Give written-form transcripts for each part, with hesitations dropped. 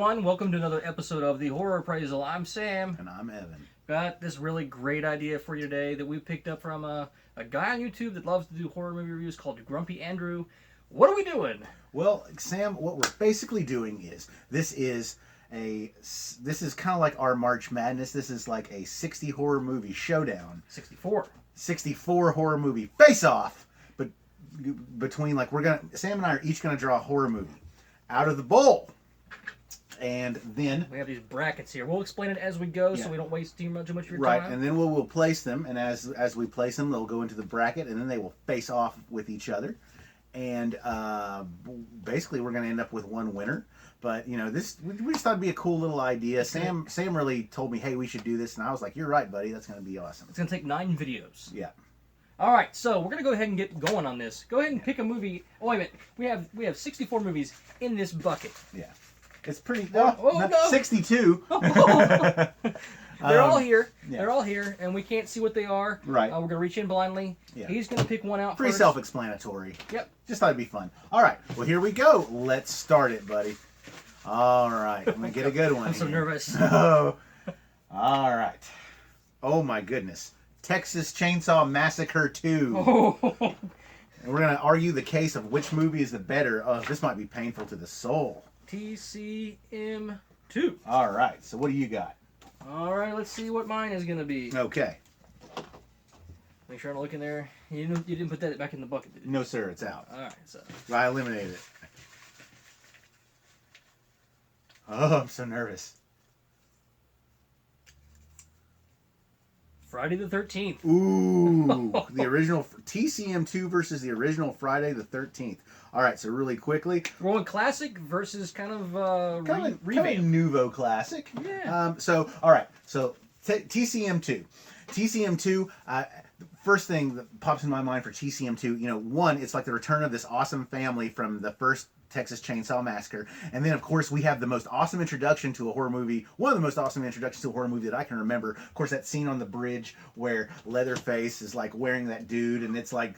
everyone. Welcome to another episode of the Horror Appraisal. I'm Sam. And I'm Evan. Got this really great idea for you today that we picked up from a guy on YouTube that loves to do horror movie reviews called Grumpy Andrew. What are we doing? Well, Sam, what we're basically doing is this is kind of like our March Madness. This is like a 60 horror movie showdown. 64 horror movie face-off. But between Sam and I are each gonna draw a horror movie out of the bowl. And then we have these brackets here. We'll explain it as we go, so we don't waste too much of your time. Right, and then we'll place them, and as we place them, they'll go into the bracket, and then they will face off with each other. And basically, we're going to end up with one winner. But we just thought it'd be a cool little idea. Sam really told me, hey, we should do this, and I was like, you're right, buddy. That's going to be awesome. It's going to take 9 videos. Yeah. All right, so we're gonna go ahead and get going on this. Go ahead and pick a movie. Oh, wait a minute. We have 64 movies in this bucket. Yeah. It's pretty. No. 62. They're all here. Yeah. They're all here, and we can't see what they are. Right. We're gonna reach in blindly. Yeah. He's gonna pick one out. Pretty first. self-explanatory. Yep. Just thought it'd be fun. All right. Well, here we go. Let's start it, buddy. All right. I'm gonna get a good one. I'm so nervous. Oh. All right. Oh my goodness. Texas Chainsaw Massacre 2. Oh. And we're gonna argue the case of which movie is the better. Oh, this might be painful to the soul. TCM2. All right. So what do you got? All right. Let's see what mine is gonna be. Okay. Make sure I don't look in there. You didn't put that back in the bucket, did you? No, sir. It's out. All right. So I eliminated it. Oh, I'm so nervous. Friday the 13th. Ooh, the original TCM2 versus the original Friday the 13th. All right, so really quickly, we're going classic versus kind of revamp. Nouveau classic. Yeah. All right, so TCM2. TCM2. First thing that pops in my mind for TCM2, one, it's like the return of this awesome family from the first Texas Chainsaw Massacre. And then, of course, we have the most awesome introduction to a horror movie, one of the most awesome introductions to a horror movie that I can remember. Of course, that scene on the bridge where Leatherface is like wearing that dude, and it's like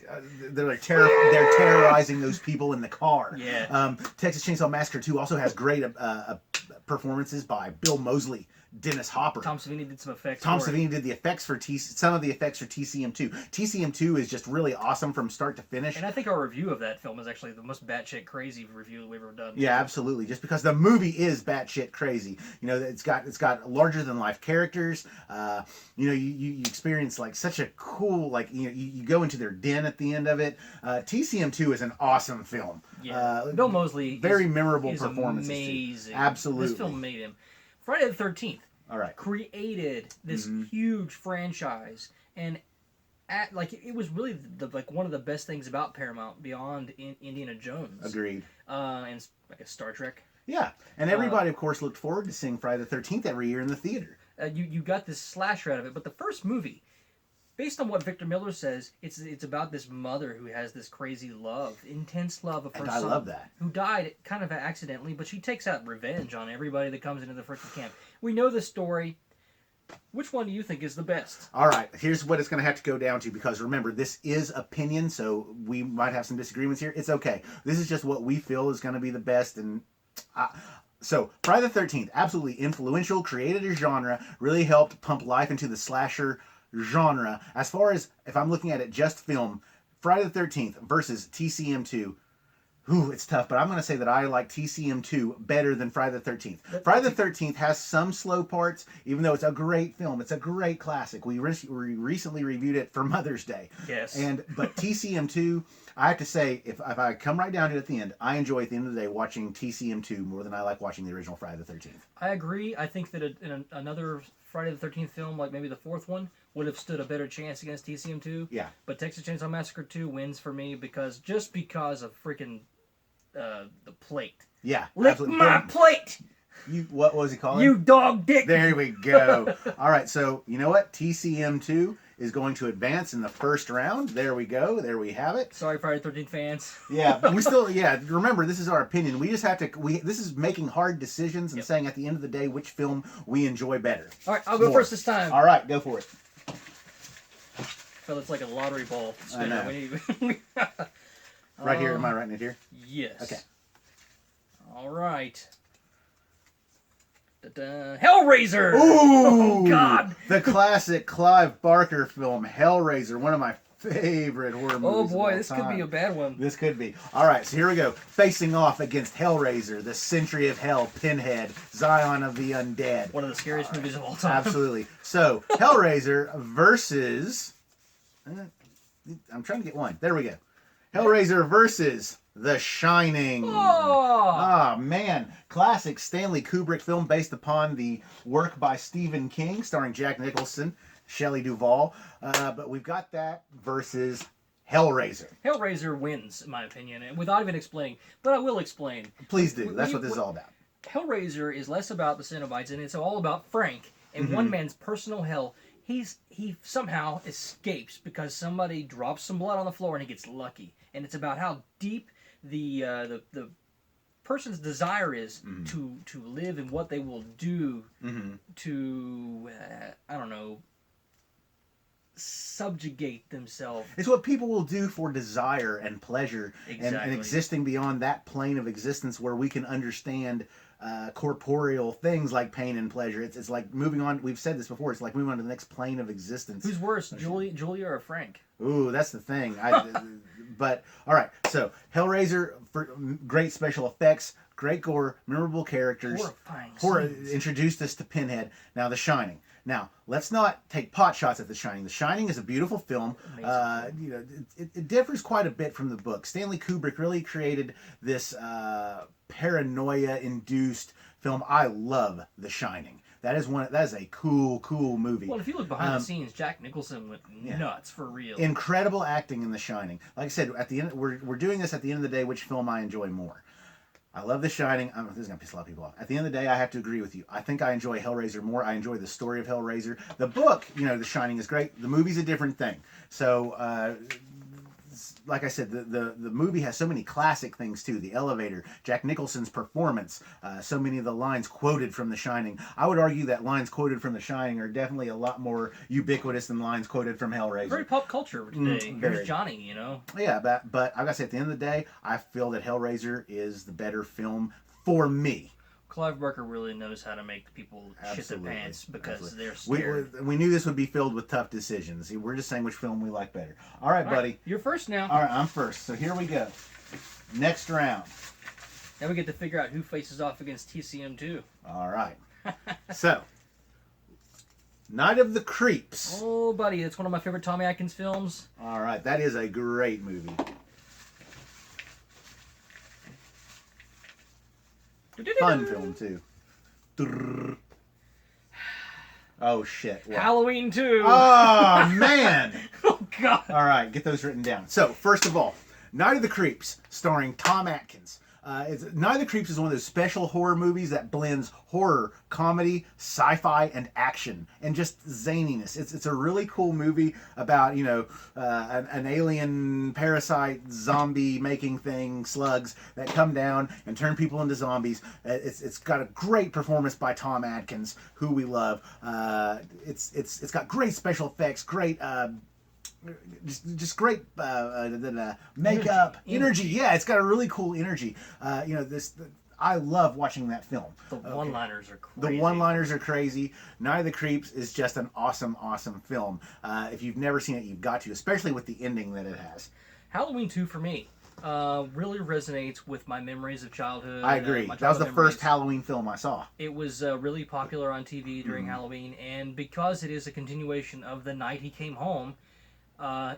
they're terrorizing those people in the car. Yeah. Texas Chainsaw Massacre 2 also has great performances by Bill Moseley, Dennis Hopper. Tom Savini did some effects. Tom Savini did the effects for some of the effects for TCM2. TCM2 is just really awesome from start to finish. And I think our review of that film is actually the most batshit crazy review that we've ever done. Yeah, absolutely. Just because the movie is batshit crazy. It's got larger than life characters. You experience like such a cool you go into their den at the end of it. TCM2 is an awesome film. Yeah. Bill Moseley, very memorable performances. Amazing. Too. Absolutely. This film made him. Friday the 13th. All right. Created this huge franchise, and it was really one of the best things about Paramount beyond Indiana Jones. Agreed. And I guess Star Trek. Yeah, and everybody of course looked forward to seeing Friday the 13th every year in the theater. You got this slasher out of it, but the first movie, based on what Victor Miller says, it's about this mother who has this crazy love, intense love of her son. I love that. Who died kind of accidentally, but she takes out revenge on everybody that comes into the freaking camp. We know the story. Which one do you think is the best? All right, here's what it's going to have to go down to, because remember, this is opinion, so we might have some disagreements here. It's okay. This is just what we feel is going to be the best, and so Friday the 13th, absolutely influential, created a genre, really helped pump life into the slasher genre. As far as if I'm looking at it just film, Friday the 13th versus TCM2, it's tough, but I'm going to say that I like TCM2 better than Friday the 13th. Friday the 13th has some slow parts, even though it's a great film. It's a great classic. We recently reviewed it for Mother's Day. Yes. But TCM2, I have to say, if I come right down to it at the end, I enjoy at the end of the day watching TCM2 more than I like watching the original Friday the 13th. I agree. I think that in another Friday the 13th film, like maybe the fourth one, would have stood a better chance against TCM2. Yeah. But Texas Chainsaw Massacre 2 wins for me because of freaking the plate. Yeah. Lick my plate! What was he calling? You dog dick! There we go. All right, so you know what? TCM2 is going to advance in the first round. There we go. There we have it. Sorry, Friday the 13th fans. Yeah, but remember, this is our opinion. We just have to, this is making hard decisions and saying at the end of the day which film we enjoy better. All right, I'll go first this time. All right, go for it. Feel it's like a lottery ball spinner. I know. Right here, am I writing it here? Yes. Okay. All right. Hellraiser! Ooh! Oh, God! The classic Clive Barker film, Hellraiser, one of my favorite horror movies. Oh, of boy, all this time. could be a bad one. This could be. All right, so here we go. Facing off against Hellraiser, the Century of Hell, Pinhead, Zion of the Undead. One of the scariest movies of all time. Absolutely. So, Hellraiser versus... I'm trying to get one. There we go. Hellraiser versus The Shining. Oh! Man. Classic Stanley Kubrick film based upon the work by Stephen King, starring Jack Nicholson, Shelley Duvall. But we've got that versus Hellraiser. Hellraiser wins, in my opinion, and without even explaining. But I will explain. Please do. That's what this is all about. Hellraiser is less about the Cenobites, and it's all about Frank and one man's personal hell. He somehow escapes because somebody drops some blood on the floor and he gets lucky. And it's about how deep the person's desire is to live and what they will do to I don't know, subjugate themselves. It's what people will do for desire and pleasure and Exactly. existing beyond that plane of existence where we can understand corporeal things like pain and pleasure. It's like moving on. We've said this before. It's like moving on to the next plane of existence. Who's worse, Julia or Frank? Ooh, that's the thing. But all right. So Hellraiser, for great special effects, great gore, memorable characters. Horrifying scenes. Introduced us to Pinhead. Now The Shining. Now let's not take pot shots at The Shining. The Shining is a beautiful film. It differs quite a bit from the book. Stanley Kubrick really created this paranoia-induced film. I love The Shining. That is a cool movie. Well, if you look behind the scenes, Jack Nicholson went nuts for real. Incredible acting in The Shining. Like I said, at the end, we're doing this at the end of the day. Which film I enjoy more? I love The Shining. This is gonna piss a lot of people off. At the end of the day, I have to agree with you. I think I enjoy Hellraiser more. I enjoy the story of Hellraiser. The book, The Shining is great. The movie's a different thing. So, like I said, the movie has so many classic things too. The elevator, Jack Nicholson's performance, so many of the lines quoted from The Shining. I would argue that lines quoted from The Shining are definitely a lot more ubiquitous than lines quoted from Hellraiser. Very pop culture today. Very. Here's Johnny, Yeah, but I gotta say, at the end of the day, I feel that Hellraiser is the better film for me. Clive Barker really knows how to make people shit their pants because they're scared. We knew this would be filled with tough decisions. We're just saying which film we like better. All right, buddy. You're first now. All right, I'm first. So here we go. Next round. Now we get to figure out who faces off against TCM2. All right. So, Night of the Creeps. Oh, buddy, it's one of my favorite Tommy Atkins films. All right, that is a great movie. Fun film, too. Oh, shit. What? Halloween 2. Oh, man. Oh, God. All right, get those written down. So, first of all, Night of the Creeps, starring Tom Atkins. Night of the Creeps is one of those special horror movies that blends horror, comedy, sci-fi, and action, and just zaniness. It's a really cool movie about, an alien parasite zombie making thing, slugs, that come down and turn people into zombies. It's got a great performance by Tom Atkins, who we love. It's got great special effects, great... just great makeup, energy. Yeah, it's got a really cool energy. I love watching that film. The one-liners are crazy. The one-liners are crazy. Night of the Creeps is just an awesome film. If you've never seen it, you've got to, especially with the ending that it has. Halloween 2 for me really resonates with my memories of childhood. I agree. That was the first Halloween film I saw. It was really popular on TV during Halloween, and because it is a continuation of The Night He Came Home,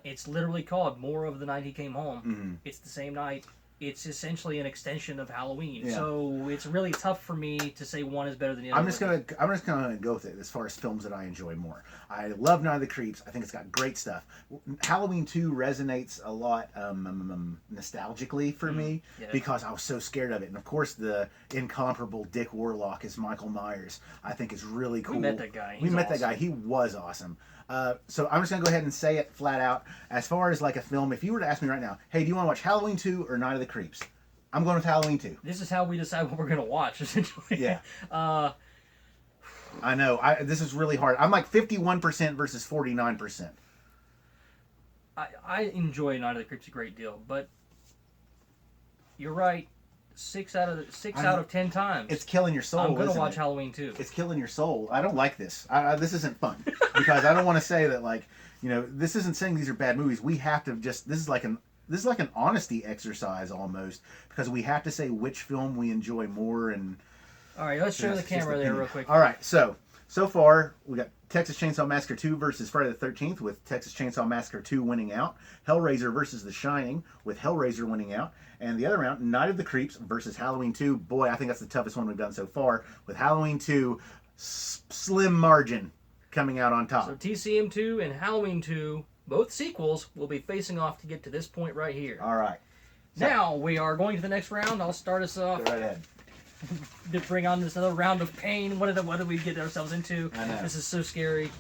it's literally called More of the Night He Came Home. It's the same night. It's essentially an extension of Halloween. Yeah. So it's really tough for me to say one is better than the other. I'm just gonna go with it as far as films that I enjoy more. I love Night of the Creeps. I think it's got great stuff. Halloween 2 resonates a lot nostalgically for me because I was so scared of it. And of course, the incomparable Dick Warlock as Michael Myers, I think is really cool. We met that guy. We met that guy. He was awesome. So I'm just going to go ahead and say it flat out. As far as like a film, if you were to ask me right now, hey, do you want to watch Halloween 2 or Night of the Creeps? I'm going with Halloween 2. This is how we decide what we're going to watch, essentially. Yeah. I know. This is really hard. I'm like 51% versus 49%. I enjoy Night of the Creeps a great deal, but you're right. 6 out of 10 times. It's killing your soul. I'm gonna isn't watch it? Halloween 2. It's killing your soul. I don't like this. This isn't fun because I don't want to say that like this isn't saying these are bad movies. We have to just this is like an honesty exercise almost because we have to say which film we enjoy more and. All right, let's show the camera there real quick. All right, so far we got Texas Chainsaw Massacre 2 versus Friday the 13th with Texas Chainsaw Massacre 2 winning out. Hellraiser versus The Shining with Hellraiser winning out. And the other round, Night of the Creeps versus Halloween 2. Boy, I think that's the toughest one we've done so far with Halloween 2 slim margin coming out on top. So TCM 2 and Halloween 2, both sequels, will be facing off to get to this point right here. All right. So, now we are going to the next round. I'll start us off. Go right ahead. To bring on this another round of pain. What did we get ourselves into? I know. This is so scary.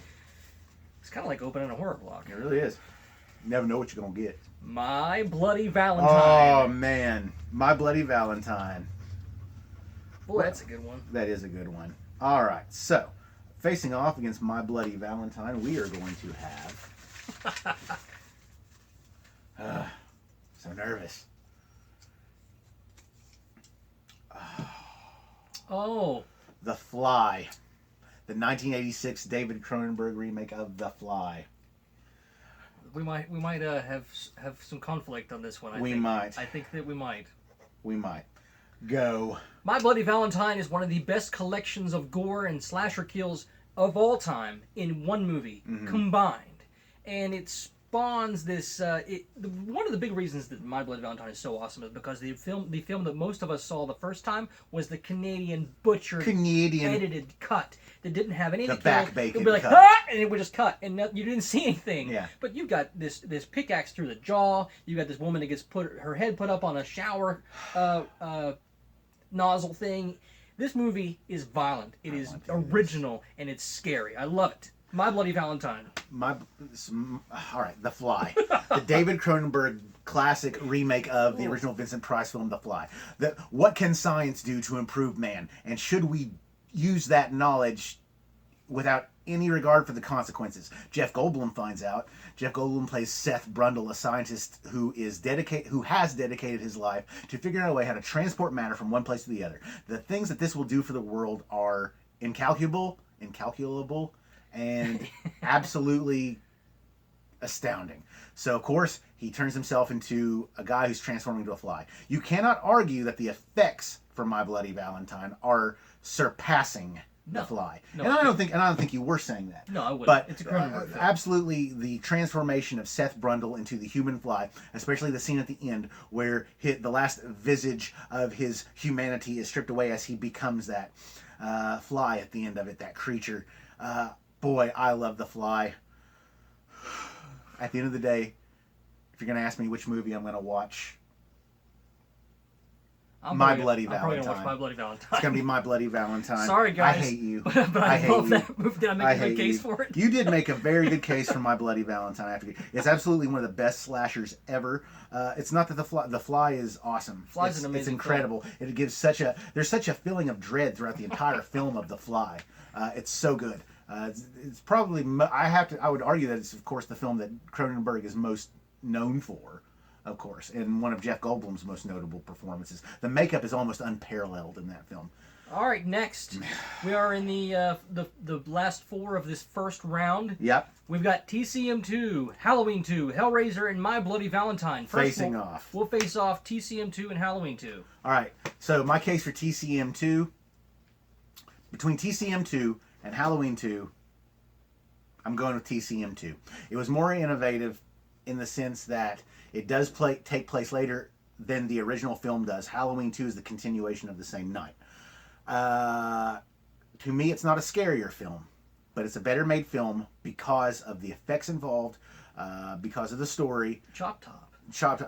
It's kind of like opening a horror block. It really is. You never know what you're going to get. My Bloody Valentine. Oh, man. My Bloody Valentine. Boy, that's a good one. That is a good one. All right. So, facing off against My Bloody Valentine, we are going to have... so nervous. Oh. The Fly. The 1986 David Cronenberg remake of The Fly. We might have some conflict on this one. I think that we might. We might. Go. My Bloody Valentine is one of the best collections of gore and slasher kills of all time in one movie combined, and it spawns this. One of the big reasons that My Bloody Valentine is so awesome is because the film that most of us saw the first time was the Canadian edited cut that didn't have anything. The back bacon. It would be like, cut. ah! And it would just cut, and you didn't see anything. Yeah. But you got this pickaxe through the jaw. You got this woman that gets her head put up on a shower nozzle thing. This movie is violent. It is original and it's scary. I love it. My Bloody Valentine. All right, The Fly. The David Cronenberg classic remake of the original Vincent Price film, The Fly. What can science do to improve man? And should we use that knowledge without any regard for the consequences? Jeff Goldblum finds out. Jeff Goldblum plays Seth Brundle, a scientist who has dedicated his life to figuring out a way how to transport matter from one place to the other. The things that this will do for the world are incalculable, and absolutely astounding. So, of course, he turns himself into a guy who's transforming into a fly. You cannot argue that the effects for My Bloody Valentine are surpassing The Fly. No, and I don't think you were saying that. No, I wouldn't. But It's a Cronenberg film. Absolutely, the transformation of Seth Brundle into the human fly, especially the scene at the end where the last visage of his humanity is stripped away as he becomes that fly at the end of it, that creature. Boy, I love The Fly. At the end of the day, if you're going to ask me which movie I'm going to watch, My Bloody Valentine. I'm probably going to watch My Bloody Valentine. It's going to be My Bloody Valentine. Sorry, guys. I hate you. But I love that movie. Did I make a good case for it? You did make a very good case for My Bloody Valentine. It's absolutely one of the best slashers ever. It's not that The Fly is awesome. Fly's an amazing It's incredible. It gives there's such a feeling of dread throughout the entire film of The Fly. It's so good. It's probably I would argue that it's of course the film that Cronenberg is most known for, of course, and one of Jeff Goldblum's most notable performances. The makeup is almost unparalleled in that film. All right, next we are in the last four of this first round. Yep. We've got TCM 2, Halloween 2, Hellraiser, and My Bloody Valentine. First, we'll face off TCM 2 and Halloween 2. All right. So my case for TCM 2, between TCM 2 and Halloween 2, I'm going with TCM 2. It was more innovative in the sense that it does take place later than the original film does. Halloween 2 is the continuation of the same night. To me, it's not a scarier film, but it's a better made film because of the effects involved, because of the story. Chop Top,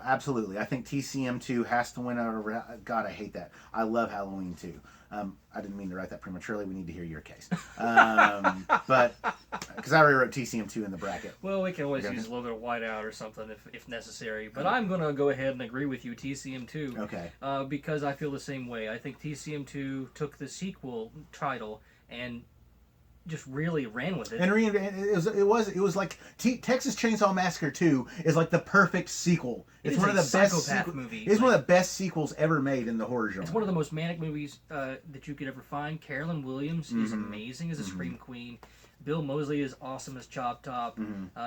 absolutely. I think TCM 2 has to win over. God, I hate that. I love Halloween 2. I didn't mean to write that prematurely. We need to hear your case. But because I already wrote TCM 2 in the bracket. Well, we can always use a little bit of whiteout or something if necessary. But I'm going to go ahead and agree with you, TCM 2. Okay. Because I feel the same way. I think TCM 2 took the sequel title and just really ran with it. And it was like Texas Chainsaw Massacre 2 is like the perfect sequel. It's one of the best movie. It's one of the best sequels ever made in the horror genre. It's one of the most manic movies that you could ever find. Carolyn Williams is amazing as a scream queen. Bill Moseley is awesome as Chop Top.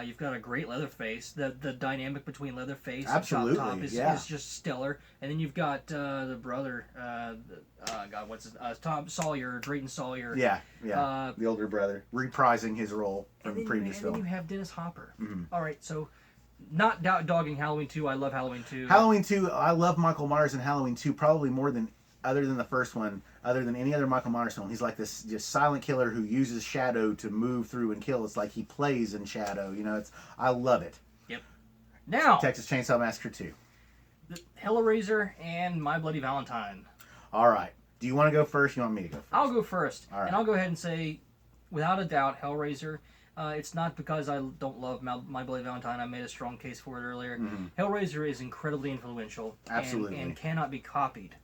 You've got a great Leatherface. The dynamic between Leatherface and Chop Top is just stellar. And then you've got the brother, Tom Sawyer, Drayton Sawyer. Yeah, the older brother reprising his role from the previous film. And then you have Dennis Hopper. All right, so not dogging Halloween 2. I love Halloween 2. Halloween 2. I love Michael Myers in Halloween 2 probably more than other than the first one, other than any other Michael Myers film. He's like this just silent killer who uses shadow to move through and kill. It's like he plays in shadow. You know, I love it. Yep. Now, Texas Chainsaw Massacre 2. Hellraiser and My Bloody Valentine. All right. Do you want to go first? You want me to go first? I'll go first. All right. And I'll go ahead and say, without a doubt, Hellraiser. It's not because I don't love My Bloody Valentine. I made a strong case for it earlier. Hellraiser is incredibly influential. Absolutely. And cannot be copied.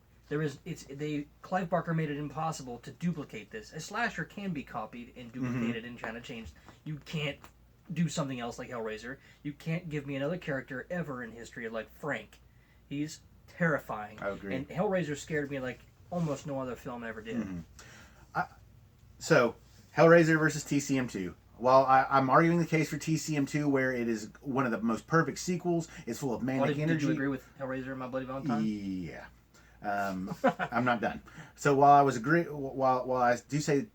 Clive Barker made it impossible to duplicate this. A slasher can be copied and duplicated and kind of changed. You can't do something else like Hellraiser. You can't give me another character ever in history like Frank. He's terrifying. I agree. And Hellraiser scared me like almost no other film ever did. So, Hellraiser versus TCM2. While I'm arguing the case for TCM2, where it is one of the most perfect sequels, it's full of manic energy. Did you agree with Hellraiser and My Bloody Valentine? Yeah. I'm not done. So while I do say,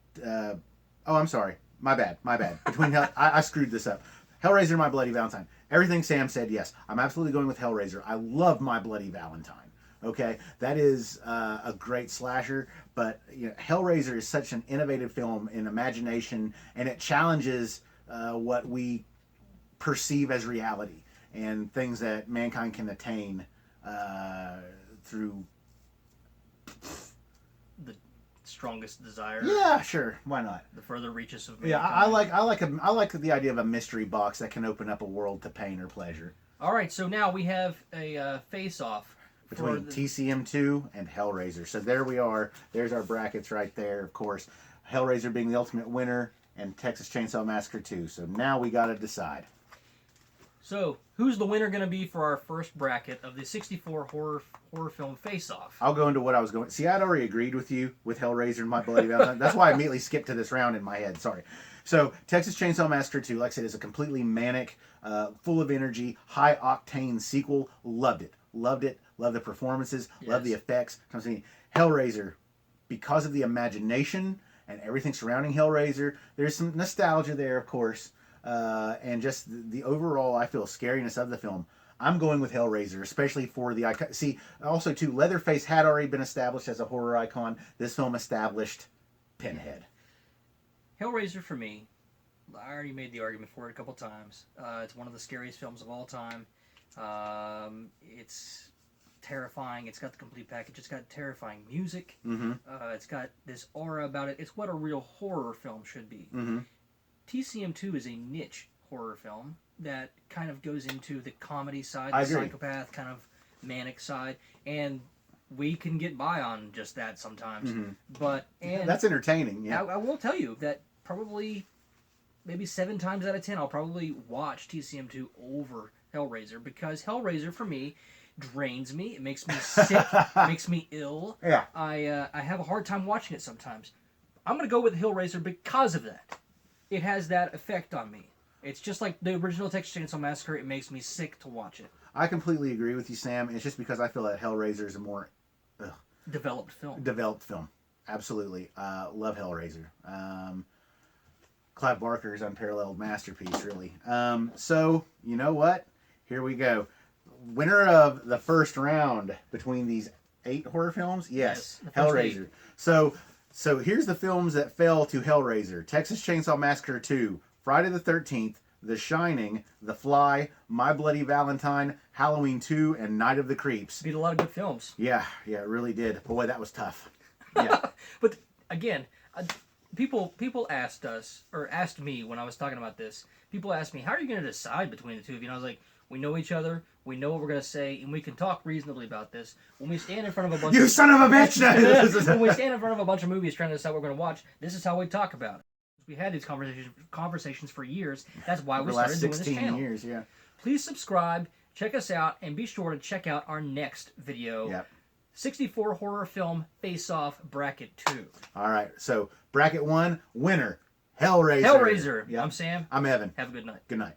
I'm sorry, my bad. Between I screwed this up. Hellraiser and My Bloody Valentine. Everything Sam said, yes, I'm absolutely going with Hellraiser. I love My Bloody Valentine. Okay, that is a great slasher, but Hellraiser is such an innovative film in imagination, and it challenges what we perceive as reality and things that mankind can attain through the strongest desire. Yeah, sure. Why not? The further reaches of mankind. mankind. I like the idea of a mystery box that can open up a world to pain or pleasure. All right, so now we have a face-off between TCM2 and Hellraiser. So there we are. There's our brackets right there. Of course, Hellraiser being the ultimate winner, and Texas Chainsaw Massacre 2. So now we got to decide. So, who's the winner going to be for our first bracket of the 64 horror film face-off? I'll go into what I was going... See, I'd already agreed with you with Hellraiser and My Bloody Valentine. That's why I immediately skipped to this round in my head. Sorry. So, Texas Chainsaw Massacre 2, like I said, is a completely manic, full of energy, high-octane sequel. Loved it. Loved the performances. Yes. Loved the effects. Hellraiser, because of the imagination and everything surrounding Hellraiser, there's some nostalgia there, of course. And just the overall, I feel, scariness of the film. I'm going with Hellraiser, especially for the icon. See, also, too, Leatherface had already been established as a horror icon. This film established Pinhead. Hellraiser, for me, I already made the argument for it a couple times. It's one of the scariest films of all time. It's terrifying. It's got the complete package. It's got terrifying music. It's got this aura about it. It's what a real horror film should be. TCM2 is a niche horror film that kind of goes into the comedy side, the psychopath kind of manic side, and we can get by on just that sometimes. But that's entertaining. Yeah, I will tell you that probably maybe 7 times out of 10 I'll probably watch TCM2 over Hellraiser, because Hellraiser for me drains me. It makes me sick. It makes me ill. Yeah, I have a hard time watching it sometimes. I'm gonna go with Hellraiser because of that. It has that effect on me. It's just like the original Texas Chainsaw Massacre. It makes me sick to watch it. I completely agree with you, Sam. It's just because I feel that Hellraiser is a more developed film. Absolutely. Love Hellraiser. Clive Barker's unparalleled masterpiece, really. So, you know what? Here we go. Winner of the first round between these 8 horror films? Yes, Hellraiser. 8. So here's the films that fell to Hellraiser. Texas Chainsaw Massacre 2, Friday the 13th, The Shining, The Fly, My Bloody Valentine, Halloween 2, and Night of the Creeps. Beat a lot of good films. Yeah, it really did. Boy, that was tough. Yeah. But again, people asked us, or asked me when I was talking about this, people asked me, how are you going to decide between the two of you? And I was like, we know each other, we know what we're going to say, and we can talk reasonably about this. When we stand in front of a bunch You son of a bitch! When we stand in front of a bunch of movies trying to decide what we're going to watch, this is how we talk about it. We had these conversations for years. That's why Over we the last started doing this 16 channel. years, yeah. Please subscribe, check us out, and be sure to check out our next video. Yep. 64 horror film face-off bracket 2. All right. So bracket 1, winner, Hellraiser. Hellraiser. Yep. I'm Sam. I'm Evan. Have a good night. Good night.